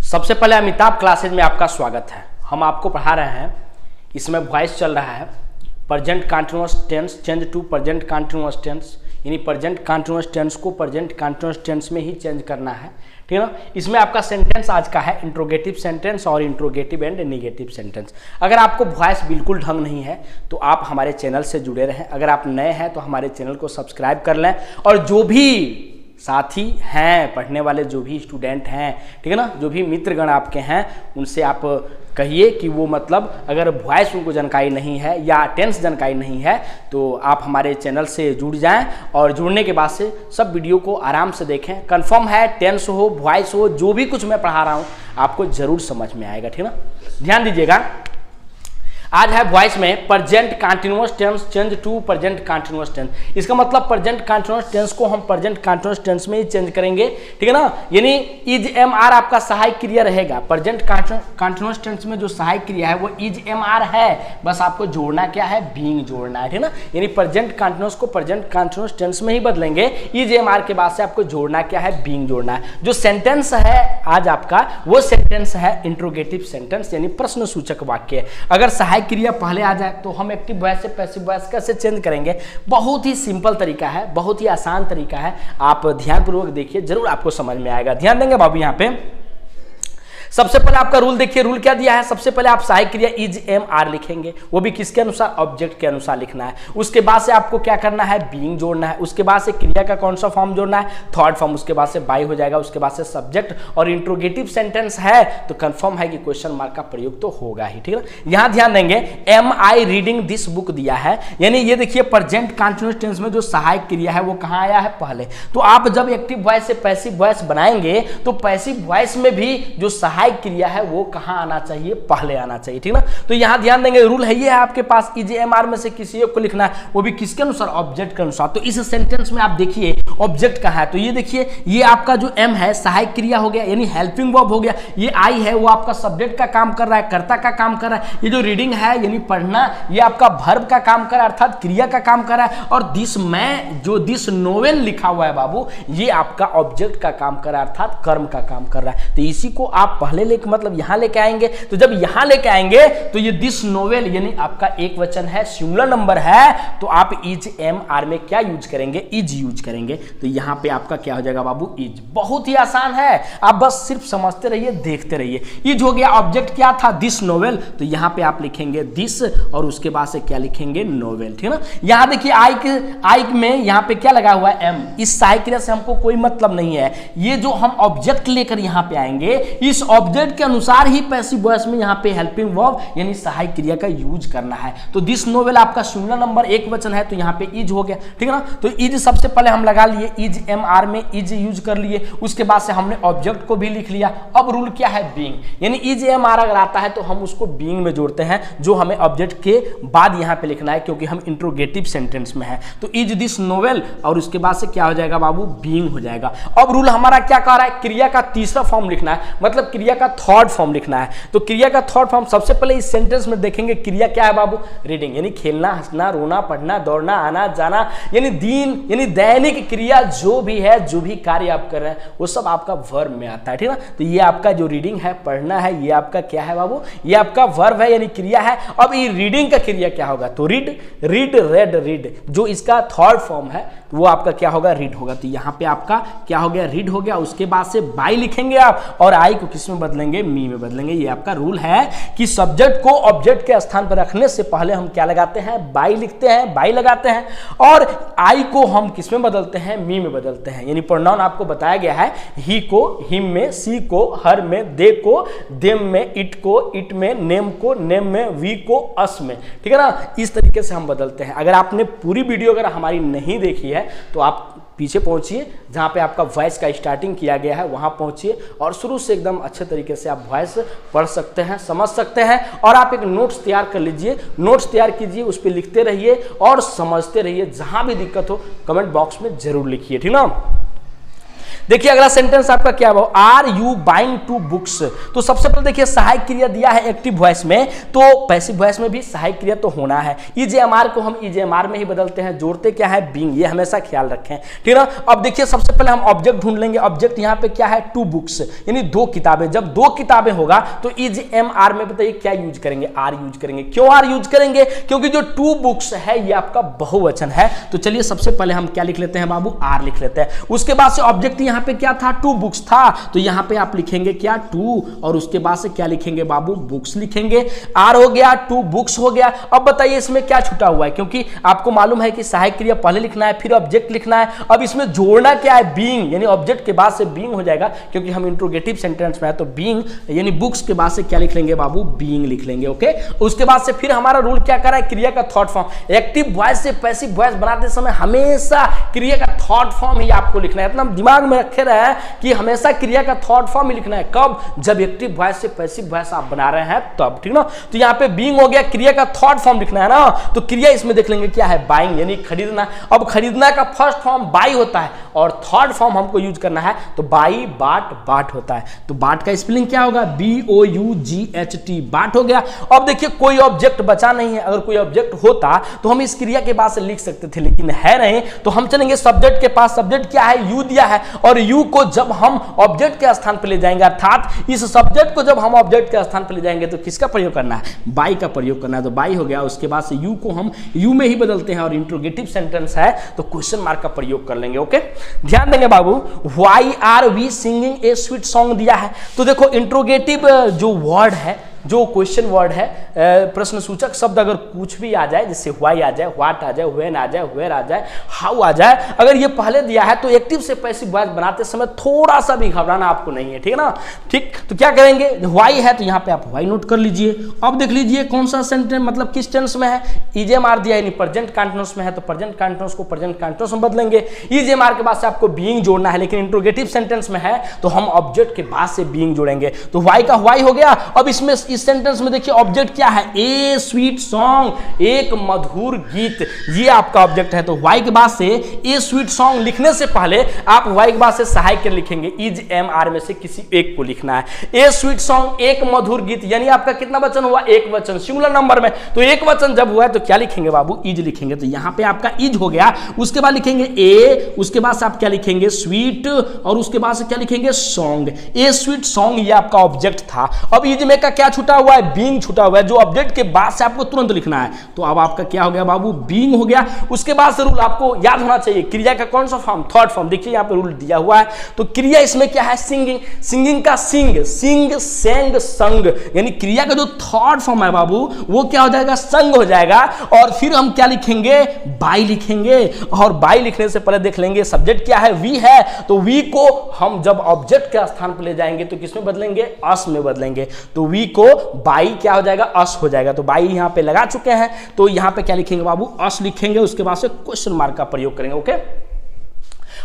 सबसे पहले अमिताभ क्लासेज में आपका स्वागत है। हम आपको पढ़ा रहे हैं, इसमें वॉइस चल रहा है present continuous tense change to present continuous tense, यानी प्रेजेंट कंटीन्यूअस टेंस को प्रेजेंट कंटीन्यूअस टेंस में ही चेंज करना है, ठीक है ना। इसमें आपका सेंटेंस आज का है इंट्रोगेटिव सेंटेंस और इंट्रोगेटिव एंड नेगेटिव सेंटेंस। अगर आपको वॉइस बिल्कुल ढंग नहीं है तो आप हमारे चैनल से जुड़े रहें। अगर आप नए हैं तो हमारे चैनल को सब्सक्राइब कर लें, और जो भी साथी हैं, पढ़ने वाले जो भी स्टूडेंट हैं, ठीक है ना, जो भी मित्रगण आपके हैं, उनसे आप कहिए कि वो मतलब अगर वॉइस उनको जानकारी नहीं है या टेंस जानकारी नहीं है तो आप हमारे चैनल से जुड़ जाएं, और जुड़ने के बाद से सब वीडियो को आराम से देखें। कंफर्म है टेंस हो वॉइस हो जो भी कुछ मैं पढ़ा रहा हूँ आपको जरूर समझ में आएगा, ठीक है ना। ध्यान दीजिएगा, आज है वॉइस में present continuous tense change to present continuous tense. इसका मतलब प्रेजेंट कंटीन्यूअस टेंस को हम प्रेजेंट कंटीन्यूअस टेंस में ही चेंज करेंगे, ठीक है ना। यानी इज एम आर आपका सहायक क्रिया रहेगा। प्रेजेंट कंटीन्यूअस टेंस में जो सहायक क्रिया है वो इज एम आर है, बस आपको जोड़ना क्या है, बीइंग जोड़ना है, ठीक है ना। यानी प्रेजेंट कंटीन्यूअस को प्रेजेंट कंटीन्यूअस टेंस में ही बदलेंगे। इज एम आर के बाद से आपको जोड़ना क्या है, बीइंग जोड़ना है। जो सेंटेंस है आज आपका वो सेंटेंस है इंट्रोगेटिव सेंटेंस, यानी प्रश्न सूचक वाक्य। अगर सहायक क्रिया पहले आ जाए तो हम एक्टिव वॉइस से पैसिव वॉइस कैसे चेंज करेंगे। बहुत ही सिंपल तरीका है, बहुत ही आसान तरीका है। आप ध्यानपूर्वक देखिए, जरूर आपको समझ में आएगा। ध्यान देंगे बाबू। यहाँ पे सबसे पहले आपका रूल देखिए, रूल क्या दिया है। सबसे पहले आप सहायक क्रिया इज एम आर लिखेंगे, वो भी किसके अनुसार, ऑब्जेक्ट के अनुसार लिखना है। उसके बाद से आपको क्या करना है, बीइंग जोड़ना है। उसके बाद से क्रिया का कौन सा फॉर्म जोड़ना है, थर्ड फॉर्म। उसके बाद से बाई हो जाएगा। उसके बाद से सब्जेक्ट, और इंट्रोगेटिव सेंटेंस है तो कंफर्म है कि क्वेश्चन मार्क का प्रयोग तो होगा ही, ठीक है ना। यहां ध्यान देंगे, am I reading this book दिया है, यानी ये देखिए प्रेजेंट कंटीन्यूअस टेंस में जो सहायक क्रिया है वो कहां आया है, पहले। तो आप जब एक्टिव वॉइस से पैसिव वॉइस बनाएंगे तो पैसिव वॉइस में भी जो सहायक क्रिया है वो कहां आना चाहिए, पहले आना चाहिए, ठीक ना। तो यहां ध्यान देंगे, रूल है ये है आपके पास, इज एम आर में से किसी एक को लिखना है, वो भी किसके अनुसार, ऑब्जेक्ट के अनुसार। तो इस सेंटेंस में आप देखिए ऑब्जेक्ट कहां है, तो ये देखिए ये आपका जो एम है सहायक क्रिया हो गया, यानी हेल्पिंग वर्ब हो गया। ये आई है वो आपका सब्जेक्ट का काम कर रहा है, कर्ता का काम कर रहा है। ये जो रीडिंग है यानी पढ़ना, ये आपका वर्ब का काम कर रहा है, अर्थात क्रिया का काम कर रहा है। और दिस में जो दिस नोवेल लिखा हुआ है बाबू, ये आपका ऑब्जेक्ट का काम कर रहा है, अर्थात कर्म का काम कर रहा है। तो इसी को आप पहले लेके मतलब यहां लेके आएंगे। तो जब यहां लेके आएंगे तो ये दिस नोवेल यानी आपका एक वचन है, सिंगुलर नंबर है, तो आप इज एम आर में क्या यूज करेंगे, इज यूज करेंगे। तो यहां पे आपका क्या हो जाएगा बाबू, इज। बहुत ही आसान है, आप बस सिर्फ समझते रहिए, देखते रहिए। इज हो गया, ऑब्जेक्ट क्या था, दिस नोवेल, तो यहां पे आप लिखेंगे दिस, और उसके बाद से क्या लिखेंगे, नोवेल, ठीक है ना। यहां देखिए आई में यहां पे क्या लगा हुआ है, एम। इस सहायक क्रिया से हमको कोई मतलब नहीं है। ये जो हम ऑब्जेक्ट लेकर यहां पे आएंगे, इस ऑब्जेक्ट के अनुसार ही पैसिव वॉइस में यहाँ पे हेल्पिंग वर्ब यानी सहायक क्रिया का यूज करना है। तो दिस नोवेल आपका सिंगुलर नंबर एक वचन है, तो यहाँ पे इज हो गया, ठीक है ना। तो इज सबसे पहले हम लगा लिए, इज एम आर में इज यूज कर लिए। उसके बाद से हमने ऑब्जेक्ट को भी लिख लिया। अब रूल क्या है, बीइंग, यानी इज एम आर अगर आता है तो हम उसको बीइंग में जोड़ते हैं, जो हमें ऑब्जेक्ट के बाद यहाँ पे लिखना है, क्योंकि हम इंट्रोगेटिव सेंटेंस में है। तो इज दिस नोवेल, और उसके बाद से क्या हो जाएगा बाबू, बीइंग हो जाएगा। अब रूल हमारा क्या कह रहा है, क्रिया का तीसरा फॉर्म लिखना है, मतलब क्रिया का थर्ड फॉर्म लिखना है। तो क्रिया का थर्ड फॉर्म सबसे पहले इस सेंटेंस में देखेंगे, क्रिया क्या है बाबू, रीडिंग, यानी खेलना, हंसना, रोना, पढ़ना, दौड़ना, आना जाना, यानी यानी दैनिक क्रिया जो भी है, जो भी कार्य आप कर रहे हैं वो सब आपका वर्ब में आता है, ठीक है ना। तो ये आपका जो रीडिंग है, पढ़ना है, ये आपका क्या है बाबू, ये आपका वर्ब है यानी क्रिया है। अब ये रीडिंग का क्रिया क्या होगा, तो रीड, रेड, रीड, जो इसका थर्ड फॉर्म है वो आपका क्या होगा, रीड होगा। तो यहाँ पे आपका क्या हो गया, रीड हो गया। उसके बाद से बाई लिखेंगे आप, और आई को किस में बदलेंगे, मी में बदलेंगे। ये आपका रूल है कि सब्जेक्ट को ऑब्जेक्ट के स्थान पर रखने से पहले हम क्या लगाते हैं, बाई लिखते हैं, बाई लगाते हैं, और आई को हम किस में बदलते हैं, मी में बदलते हैं। यानी प्रोनाउन आपको बताया गया है, ही को हिम में, सी को हर में, दे को देम में, इट को इट में, नेम को नेम में, वी को अस में, ठीक है ना। इस तरीके से हम बदलते हैं। अगर आपने पूरी वीडियो अगर हमारी नहीं देखी है तो आप पीछे पहुंचिए, जहां पे आपका वॉइस का स्टार्टिंग किया गया है वहां पहुंचिए, और शुरू से एकदम अच्छे तरीके से आप वॉइस पढ़ सकते हैं, समझ सकते हैं। और आप एक नोट्स तैयार कर लीजिए, नोट्स तैयार कीजिए, उस पर लिखते रहिए और समझते रहिए। जहां भी दिक्कत हो कमेंट बॉक्स में जरूर लिखिए, ठीक ना। देखिए अगला सेंटेंस आपका क्या है, आर यू बाइंग 2 बुक्स। तो सबसे पहले देखिए सहायक क्रिया दिया है एक्टिव वॉइस में, तो पैसिव वॉइस में भी सहायक क्रिया तो होना है। ईजेएमआर को हम ईजेएमआर में ही बदलते हैं, जोड़ते क्या है, बीइंग, ये हमेशा ख्याल रखें, ठीक है। अब देखिए सबसे पहले हम ऑब्जेक्ट ढूंढ लेंगे। ऑब्जेक्ट यहाँ पे क्या है, 2 बुक्स, यानी 2 किताबें। जब 2 किताबें होगा तो ईजेएमआर में बताइए क्या यूज करेंगे, आर यूज करेंगे। क्यों आर यूज करेंगे, क्योंकि जो 2 बुक्स है ये आपका बहुवचन है। तो चलिए सबसे पहले हम क्या लिख लेते हैं बाबू, आर लिख लेते हैं। उसके बाद से ऑब्जेक्ट यहाँ पे क्या था, 2 बुक्स था, तो यहाँ पे आप लिखेंगे क्या, 2, और उसके बाद से क्या लिखेंगे बाबू, बुक्स लिखेंगे। आर हो गया, 2 बुक्स हो गया। अब बताइए इसमें क्या छूटा हुआ है, क्योंकि आपको मालूम है कि सहायक क्रिया पहले लिखना है फिर ऑब्जेक्ट लिखना है। अब इसमें जोड़ना क्या है, बीइंग, यानी ऑब्जेक्ट के बाद से बीइंग हो जाएगा, क्योंकि हम इंट्रोगेटिव सेंटेंस में है। तो बीइंग यानी बुक्स के बाद से क्या लिख लेंगे बाबू, बीइंग लिख लेंगे, ओके। उसके बाद से फिर हमारा रूल क्या कर रहा है, क्रिया का थॉट फॉर्म। एक्टिव वॉइस से पैसिव वॉइस बनाते समय हमेशा क्रिया का थॉट फॉर्म ही आपको लिखना है। इतना दिमाग में रखे रहे कि हमेशा क्रिया का थॉट फॉर्म ही लिखना है। कब, जब एक्टिव वॉइस से पैसिव वॉइस आप बना रहे हैं तब, ठीक ना। तो यहाँ पे बीइंग हो गया, क्रिया का थॉट फॉर्म लिखना है ना, तो क्रिया इसमें देख लेंगे क्या है, बाइंग, यानी खरीदना। अब खरीदना का फर्स्ट फॉर्म बाई होता है और थर्ड फॉर्म हमको यूज करना है, तो बाई, बाट, बाट होता है। तो बाट का स्पेलिंग क्या होगा, BOUGHT, बाट हो गया। अब देखिए कोई ऑब्जेक्ट बचा नहीं है, अगर कोई ऑब्जेक्ट होता तो हम इस क्रिया के बाद से लिख सकते थे, लेकिन है नहीं, तो हम चलेंगे सब्जेक्ट के पास। सब्जेक्ट क्या है, यू दिया है, और यू को जब हम ऑब्जेक्ट के स्थान पर ले जाएंगे, अर्थात इस सब्जेक्ट को जब हम ऑब्जेक्ट के स्थान पर ले जाएंगे तो किसका प्रयोग करना है, बाई का प्रयोग करना है। तो बाई हो गया। उसके बाद से यू को हम यू में ही बदलते हैं, और इंट्रोगेटिव सेंटेंस है तो क्वेश्चन मार्क का प्रयोग कर लेंगे, ओके। ध्यान देंगे बाबू, why are we singing a sweet song दिया है। तो देखो इंट्रोगेटिव जो वर्ड है, जो क्वेश्चन वर्ड है, प्रश्न सूचक शब्द अगर कुछ भी आ जाए, जैसे व्हाई आ जाए, व्हाट आ जाए, व्हेन आ जाए, वेयर आ जाए, हाउ आ जाए, अगर ये पहले दिया है तो एक्टिव से पैसिव वॉइस बनाते समय थोड़ा सा भी घबराना आपको नहीं है, ठीक है ना। ठीक, तो क्या करेंगे, व्हाई है तो यहाँ पे आप व्हाई नोट कर लीजिए। अब देख लीजिए कौन सा सेंटेंस, मतलब किस टेंस में है, ईजेएमआर दिया है, प्रेजेंट कंटीन्यूअस में है, तो प्रेजेंट कंटीन्यूअस को प्रेजेंट कंटीन्यूअस में बदलेंगे। ईजेएमआर के बाद से आपको बीइंग जोड़ना है, लेकिन इंट्रोगेटिव सेंटेंस में है तो हम ऑब्जेक्ट के बाद से बीइंग जोड़ेंगे। तो व्हाई का व्हाई हो गया। अब इसमें इस सेंटेंस में देखिए ऑब्जेक्ट क्या है, ए स्वीट सॉन्ग, एक मधुर गीत, ये आपका ऑब्जेक्ट है। तो वाई के बाद से ए स्वीट सॉन्ग लिखने से पहले आप वाई के बाद से सहायक के लिखेंगे, ईजेएमआर में से किसी एक को लिखना है। ए स्वीट सॉन्ग, एक मधुर गीत, यानी आपका कितना वचन हुआ, एक वचन, सिंगुलर नंबर में। तो एक वचन जब हुआ है तो क्या लिखेंगे बाबू, इज लिखेंगे। तो यहां पे आपका इज हो गया। उसके बाद लिखेंगे ए, उसके बाद से आप क्या लिखेंगे, स्वीट, और उसके बाद से क्या लिखेंगे, सॉन्ग। ए स्वीट सॉन्ग ये आपका ऑब्जेक्ट था। अब इज में का क्या छूटा हुआ है, बीइंग छूटा हुआ है, जो ऑब्जेक्ट के बाद से आपको तुरंत लिखना है। तो अब आपका क्या हो गया बाबू, बीइंग हो गया। उसके बाद से रूल आपको याद होना चाहिए, क्रिया का कौन सा फॉर्म, थर्ड फॉर्म। देखिए यहाँ पे रूल दिया हुआ है, तो क्रिया इसमें क्या है, सिंगिंग, सिंगिंग का सिंग, सिंग, सेंग, संग, यानी क्रिया का जो थर्ड फॉर्म है बाबू वो क्या हो जाएगा, संग हो जाएगा। और फिर हम क्या लिखेंगे, बाई लिखेंगे। और बाई लिखने से पहले देख लेंगे सब्जेक्ट क्या है, वी है, तो वी को हम जब ऑब्जेक्ट के स्थान पर ले जाएंगे तो किसमें बदलेंगे, अस में बदलेंगे। तो वी को बाई क्या हो जाएगा, अस हो जाएगा। तो बाई यहाँ पे लगा चुके हैं, तो यहाँ पे क्या लिखेंगे बाबू, अस लिखेंगे। उसके बाद से क्वेश्चन मार्क का प्रयोग करेंगे, ओके।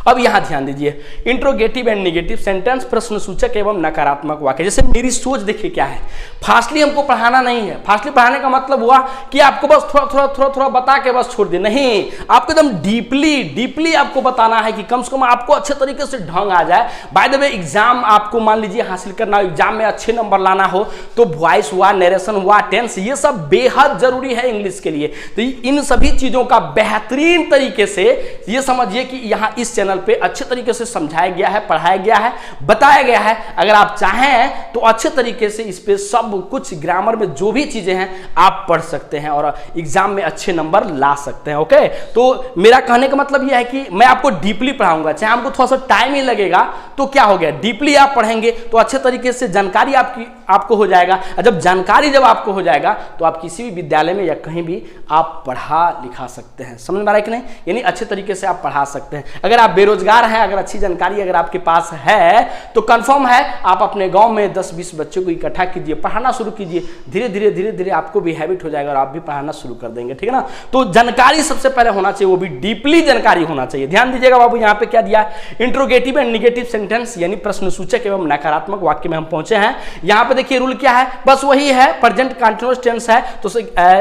अब यहां ध्यान दीजिए, इंट्रोगेटिव एंड नेगेटिव सेंटेंस, प्रश्न सूचक एवं नकारात्मक वाक्य। जैसे मेरी सोच देखिए क्या है, फास्टली हमको पढ़ाना नहीं है। फास्टली पढ़ाने का मतलब हुआ कि आपको बस थोड़ा बता के बस छोड़ दे, नहीं, आपको एकदम डीपली आपको बताना है कि कम से कम आपको अच्छे तरीके से ढंग आ जाए। बाय द वे एग्जाम आपको मान लीजिए हासिल करना हो, एग्जाम में अच्छे नंबर लाना हो, तो वॉइस हुआ, नरेशन हुआ, टेंस, ये सब बेहद जरूरी है इंग्लिश के लिए। तो इन सभी चीजों का बेहतरीन तरीके से ये समझिए कि यहाँ इस चैनल पे अच्छे तरीके से समझाया गया है, पढ़ाया गया है, बताया गया है। अगर आप चाहें तो अच्छे तरीके से इस पे सब कुछ ग्रामर में जो भी चीजें हैं आप पढ़ सकते हैं और एग्जाम में अच्छे नंबर ला सकते हैं, ओके। तो मेरा कहने का मतलब यह है कि मैं आपको डीपली पढ़ाऊंगा, चाहे हमको थोड़ा सा टाइम ही लगेगा, तो क्या हो गया, डीपली आप पढ़ेंगे तो अच्छे तरीके से जानकारी आपको हो जाएगा। जब जानकारी जब आपको हो जाएगा तो आप किसी भी विद्यालय में या कहीं भी आप पढ़ा लिखा सकते हैं। समझ में आ रहा है कि नहीं, यानी अच्छे तरीके से आप पढ़ा सकते हैं। अगर आप बेरोजगार हैं, अगर अच्छी जानकारी अगर आपके पास है तो कंफर्म है आप अपने गांव में 10-20 बच्चों को इकट्ठा कीजिए, पढ़ाना शुरू कीजिए, धीरे धीरे आपको भी हैबिट हो जाएगा और आप भी पढ़ाना शुरू कर देंगे, ठीक है ना। तो जानकारी सबसे पहले होना चाहिए, वो भी डीपली जानकारी होना चाहिए। ध्यान दीजिएगा बाबू, यहाँ पे क्या दिया, इंट्रोगेटिव एंड नेगेटिव सेंटेंस, यानी प्रश्न सूचक एवं नकारात्मक वाक्य में हम पहुंचे हैं। यहाँ पे देखिए रूल क्या है, बस वही है, प्रेजेंट कंटीन्यूअस टेंस है तो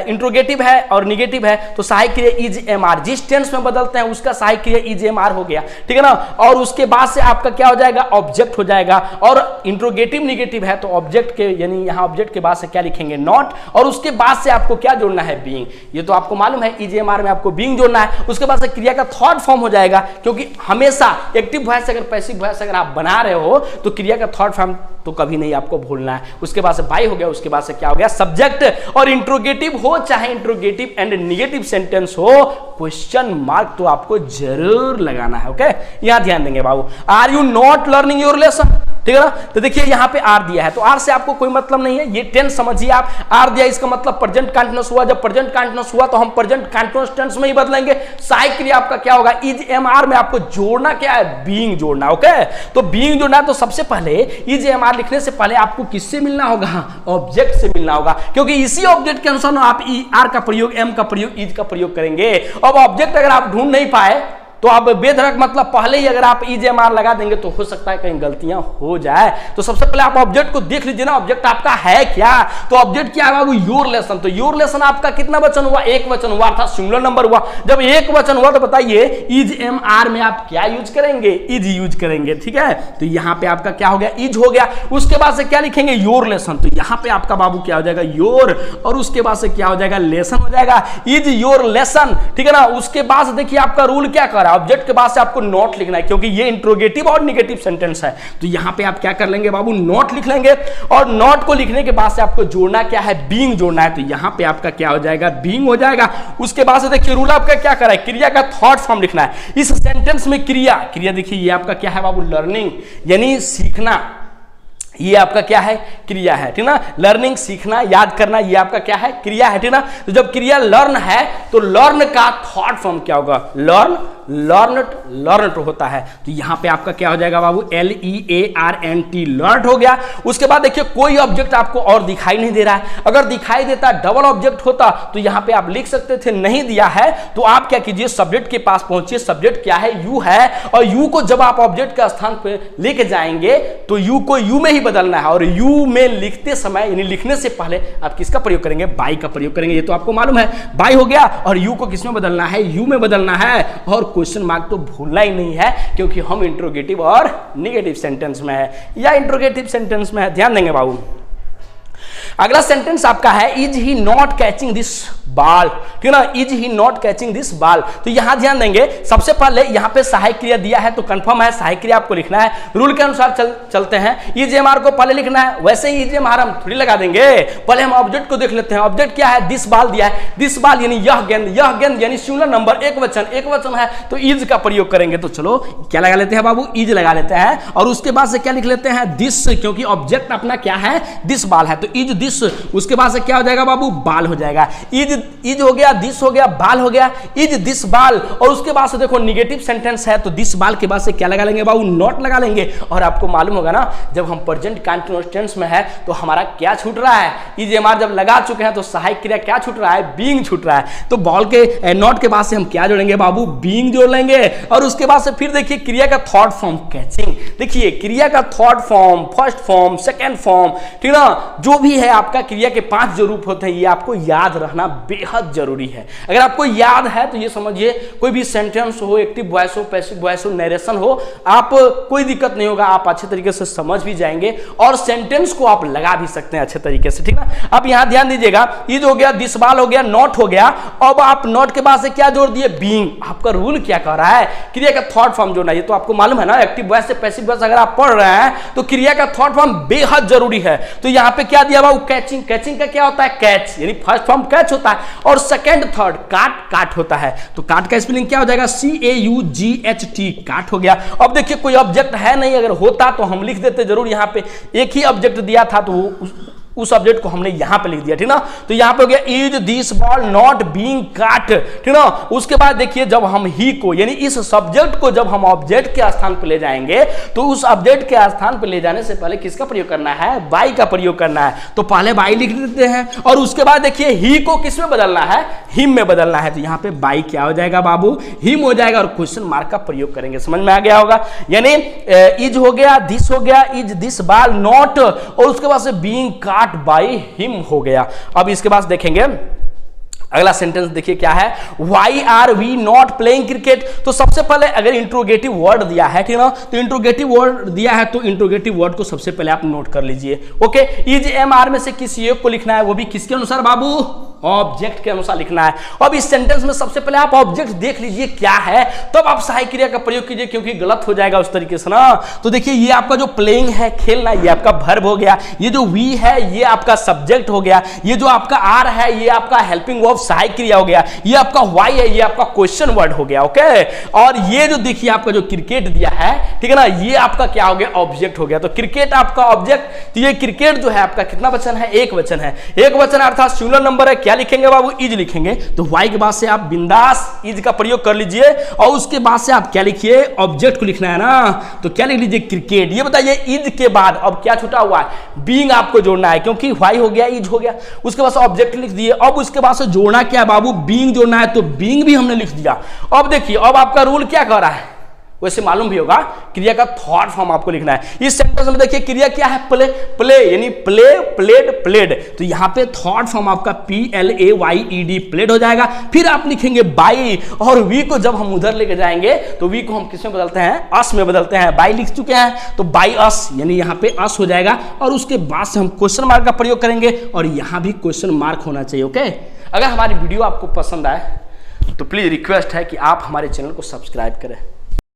इंट्रोगेटिव है और निगेटिव है तो सहायक क्रिया इज एम आर, जिस टेंस में बदलते हैं उसका सहायक क्रिया इज एम आर हो गया, ठीक है ना। और उसके बाद से आपका क्या हो जाएगा, ऑब्जेक्ट हो जाएगा। और इंट्रोगेटिव निगेटिव है तो ऑब्जेक्ट के, यानी यहां ऑब्जेक्ट के बाद से क्या लिखेंगे, नॉट, और उसके बाद से आपको क्या जोड़ना है, बीइंग। ये तो आपको मालूम है, इज एम आर में आपको बीइंग जोड़ना है। उसके बाद से क्रिया का थर्ड फॉर्म हो जाएगा, क्योंकि हमेशा एक्टिव वॉइस अगर पैसिव वॉइस अगर आप बना रहे हो तो क्रिया का थर्ड फॉर्म तो कभी नहीं आपको भूलना है। उसके बाद से बाई हो गया, उसके बाद से क्या हो गया, सब्जेक्ट। और इंट्रोगेटिव हो चाहे इंट्रोगेटिव एंड निगेटिव सेंटेंस हो, क्वेश्चन मार्क तो आपको जरूर लगाना है। ओके, यहां ध्यान देंगे बाबू। Are you not learning your lesson, ठीक है ना। तो देखिए यहां पे आर दिया है तो आर से आपको कोई मतलब नहीं है, ये टेंस समझिए आप। आर दिया इसका मतलब प्रेजेंट कंटीन्यूअस हुआ, जब प्रेजेंट कंटीन्यूअस हुआ तो हम प्रेजेंट कंटीन्यूअस टेंस में ही बदलेंगे। सहायक क्रिया आपका क्या होगा, इज एम आर में आपको जोड़ना क्या है, बीइंग जोड़ना। ओके, तो बीइंग जोड़ना, तो सबसे पहले इज एम आर लिखने से पहले आपको किससे मिलना होगा, ऑब्जेक्ट से मिलना होगा, क्योंकि इसी ऑब्जेक्ट के अनुसार आप आर का प्रयोग, एम का प्रयोग, इज का प्रयोग करेंगे। अब ऑब्जेक्ट अगर आप ढूंढ नहीं पाए तो आप बेधड़क मतलब पहले ही अगर आप इज एम आर लगा देंगे तो हो सकता है कहीं गलतियां हो जाए। तो सबसे पहले आप ऑब्जेक्ट को देख लीजिए ना, ऑब्जेक्ट आपका है क्या। तो ऑब्जेक्ट क्या है बाबू, योर लेसन। तो योर लेसन आपका कितना वचन हुआ, एक वचन हुआ था, सिंगुलर नंबर हुआ। जब एक वचन हुआ तो बताइए इज एम आर में आप क्या यूज करेंगे, इज यूज करेंगे, ठीक है। तो यहां पे आपका क्या हो गया, इज हो गया। उसके बाद से क्या लिखेंगे, योर लेसन। तो यहां पे आपका बाबू क्या हो जाएगा, योर, और उसके बाद से क्या हो जाएगा, लेसन हो जाएगा, इज योर लेसन, ठीक है ना। उसके बाद से देखिए आपका रूल क्या कर रहा है, ऑब्जेक्ट के बाद से आपको नॉट लिखना है, क्योंकि ये इंट्रोगेटिव और निगेटिव सेंटेंस है। तो यहां पे आप क्या कर लेंगे बाबू, नॉट लिख लेंगे। और नॉट को लिखने के बाद से आपको जोड़ना क्या है, बीइंग जोड़ना है। तो यहां पे आपका क्या हो जाएगा, बीइंग हो जाएगा। उसके बाद से देखिए रूल आपका क्या कर रहा है, क्रिया का थर्ड फॉर्म लिखना है। इस सेंटेंस में क्रिया देखिए ये आपका क्या है बाबू, लर्निंग, यानी सीखना। ये आपका क्या है, क्रिया है, ठीक ना। लर्निंग, सीखना, याद करना, ये आपका क्या है, क्रिया है, ठीक ना। तो जब क्रिया लर्न है तो लर्न का थर्ड फॉर्म क्या होगा, लर्न, लर्नड होता है। तो यहां पे आपका क्या हो जाएगा बाबू, LEARNT, लर्नड हो गया। उसके बाद देखिए कोई ऑब्जेक्ट आपको और दिखाई नहीं दे रहा है। अगर दिखाई देता, डबल ऑब्जेक्ट होता तो यहां पे आप लिख सकते थे, नहीं दिया है तो आप क्या कीजिए, सब्जेक्ट के पास पहुंचिए। सब्जेक्ट क्या है, यू है, और यू को जब आप ऑब्जेक्ट का स्थान पे लेके जाएंगे तो यू को यू में ही बदलना है। और यू में लिखते समय, यानी लिखने से पहले आप किसका प्रयोग करेंगे, बाई का प्रयोग करेंगे। ये तो आपको मालूम है, बाई हो गया। और यू को किस में बदलना है, यू में बदलना है। और क्वेश्चन मार्क तो भूलना ही नहीं है, क्योंकि हम इंट्रोगेटिव और निगेटिव सेंटेंस में है या इंट्रोगेटिव सेंटेंस में है, ध्यान देंगे बाबू। अगला सेंटेंस आपका है, is he not catching this बाल, ठीक है ना, is he not catching this बाल। तो यहां ध्यान देंगे, सबसे पहले यहां पे सहायक क्रिया दिया है तो कंफर्म है, सहायक क्रिया आपको लिखना है। रूल के अनुसार चलते हैं, इज एम आर को पहले लिखना है। वैसे ही इज एम आर हम थोड़ी लगा देंगे, पहले हम ऑब्जेक्ट को देख लेते हैं। ऑब्जेक्ट क्या है, दिस बाल दिया है, दिस बाल यानी यह गेंद यानी सिंगुलर नंबर, एक वचन है तो इज का प्रयोग करेंगे। तो चलो क्या लगा लेते हैं बाबू, इज लगा लेते हैं। और उसके बाद से क्या लिख लेते हैं, दिस, क्योंकि ऑब्जेक्ट अपना क्या है, दिस बाल है, तो इज दिस। उसके बाद से क्या हो जाएगा बाबू, बाल हो जाएगा। इज हो गया, दिस हो गया, बाल हो गया, इज दिस बाल। और उसके बाद से देखो निगेटिव सेंटेंस है तो दिस बाल के बाद से क्या लगा लेंगे बाबू, नॉट लगा लेंगे। और आपको मालूम होगा ना, जब हम प्रेजेंट कंटीन्यूअस टेंस में है तो हमारा क्या छूट रहा है, इज एम आर जब लगा चुके हैं तो सहायक क्रिया क्या छूट रहा है, बीइंग छूट रहा है। तो बॉल के नॉट के बाद से हम क्या जोड़ेंगे बाबू, बीइंग जोड़ लेंगे। और उसके बाद से फिर देखिए क्रिया का थर्ड फॉर्म, कैचिंग। देखिए क्रिया का third form, first form, second form, ठीक ना, जो भी है आपका क्रिया के 5 जो रूप होते हैं, ये आपको याद रखना बेहद जरूरी है। अगर आपको याद है तो ये समझिए कोई भी सेंटेंस हो, एक्टिव वॉइस हो, पैसिव वॉइस हो, नरेशन हो, आप कोई दिक्कत नहीं होगा, आप अच्छे तरीके से समझ भी जाएंगे और सेंटेंस को आप लगा भी सकते हैं अच्छे तरीके से, ठीक ना। अब यहां ध्यान दीजिएगा, इज हो गया, दिस बाल हो गया, नॉट हो गया। अब आप नॉट के बाद से क्या जोड़ दिए, बीइंग। आपका रूल क्या कह रहा है, क्रिया का थर्ड फॉर्म जोड़ना। ये तो आपको मालूम है ना, एक्टिव वॉइस से पैसिव वॉइस अगर आप पढ़ रहे हैं तो क्रिया का थर्ड फॉर्म बेहद जरूरी है। तो यहां पे क्या दिया बाबू, कैचिंग। कैचिंग का क्या होता है, कैच, यानी फर्स्ट फॉर्म कैच होता है और सेकंड थर्ड काट होता है। तो काट का स्पेलिंग क्या हो जाएगा, CAUGHT, काट हो गया। अब देखिए कोई ऑब्जेक्ट है नहीं, अगर होता तो हम लिख देते जरूर। यहां पे एक ही ऑब्जेक्ट दिया था तो उस ऑब्जेक्ट को हमने यहां पे लिख दिया, ठीक ना। तो यहां पे हो गया is this ball not being काट, ठीक ना। उसके बाद देखिए जब हम ही को यानी इस सब्जेक्ट को जब हम ऑब्जेक्ट के स्थान पे ले जाएंगे तो उस ऑब्जेक्ट के स्थान पे ले जाने से पहले किसका प्रयोग करना है, बाई का प्रयोग करना है। तो पहले बाई लिख देते हैं और उसके बाद देखिए ही को किस में बदलना है, हिम में बदलना है। तो यहां पे बाई क्या हो जाएगा बाबू, हिम हो जाएगा और क्वेश्चन मार्क का प्रयोग करेंगे। समझ में आ गया होगा। यानी इज हो गया, दिस हो गया, इज दिस बॉल नॉट और उसके बाद से बीइंग काट बाय हिम हो गया। अब इसके बाद देखेंगे अगला सेंटेंस देखिए क्या है, why are we not playing cricket. तो सबसे पहले अगर इंट्रोगेटिव वर्ड दिया है, ठीक ना, तो इंट्रोगेटिव वर्ड दिया है तो इंट्रोगेटिव वर्ड को सबसे पहले आप नोट कर लीजिए। ओके, इज एम आर में से किसी एक को लिखना है, वो भी किसके अनुसार बाबू, ऑब्जेक्ट के अनुसार लिखना है। अब इस सेंटेंस में सबसे पहले आप ऑब्जेक्ट देख लीजिए क्या है, तब आप सहायक क्रिया का प्रयोग कीजिए, क्योंकि गलत हो जाएगा उस तरीके से ना। तो देखिए ये आपका जो प्लेइंग है, खेलना, ये आपका वर्ब हो गया, ये जो वी है ये आपका सब्जेक्ट हो गया, ये जो आपका आर है ये आपका हेल्पिंग वर्ब सहायक क्रिया हो गया, ये आपका वाई है ये आपका क्वेश्चन वर्ड हो गया। ओके, और ये जो देखिए आपका जो क्रिकेट दिया है, ठीक है ना, ये आपका क्या हो गया, ऑब्जेक्ट हो गया। तो क्रिकेट आपका ऑब्जेक्ट, तो ये क्रिकेट जो है आपका कितना वचन है, एक वचन है। एक वचन अर्थात सिंगुलर नंबर है, क्या लिखेंगे बाबू, इज लिखेंगे। तो वाई के बाद से आप बिंदास इज का प्रयोग कर लीजिए और उसके बाद से आप क्या लिखिए, ऑब्जेक्ट को लिखना है ना। तो क्या लिख लीजिए, क्रिकेट। ये बताइए इज के बाद अब क्या छूटा हुआ है, बीइंग आपको जोड़ना है, क्योंकि वाई हो गया, इज हो गया, उसके बाद से ऑब्जेक्ट लिख दिए। अब उसके बाद से जोड़ना क्या है बाबू, बीइंग जोड़ना है, तो बीइंग भी हमने लिख दिया। अब देखिए अब आपका रूल क्या कर रहा है, वैसे मालूम भी होगा, क्रिया का थर्ड फॉर्म आपको लिखना है। इस सेंटेंस में देखिए क्रिया क्या है, प्ले, प्ले यानी प्ले, प्लेड, प्लेड। तो यहां पे थर्ड फॉर्म आपका PLAYED प्लेड हो जाएगा। फिर आप लिखेंगे बाई और वी को जब हम उधर लेके जाएंगे तो वी को हम किस में बदलते हैं, अस में बदलते हैं। बाई लिख चुके हैं तो बाई अस यानी यहां पे अस हो जाएगा और उसके बाद से हम क्वेश्चन मार्क का प्रयोग करेंगे और यहां भी क्वेश्चन मार्क होना चाहिए। ओके, अगर हमारी वीडियो आपको पसंद आए तो प्लीज रिक्वेस्ट है कि आप हमारे चैनल को सब्सक्राइब करें।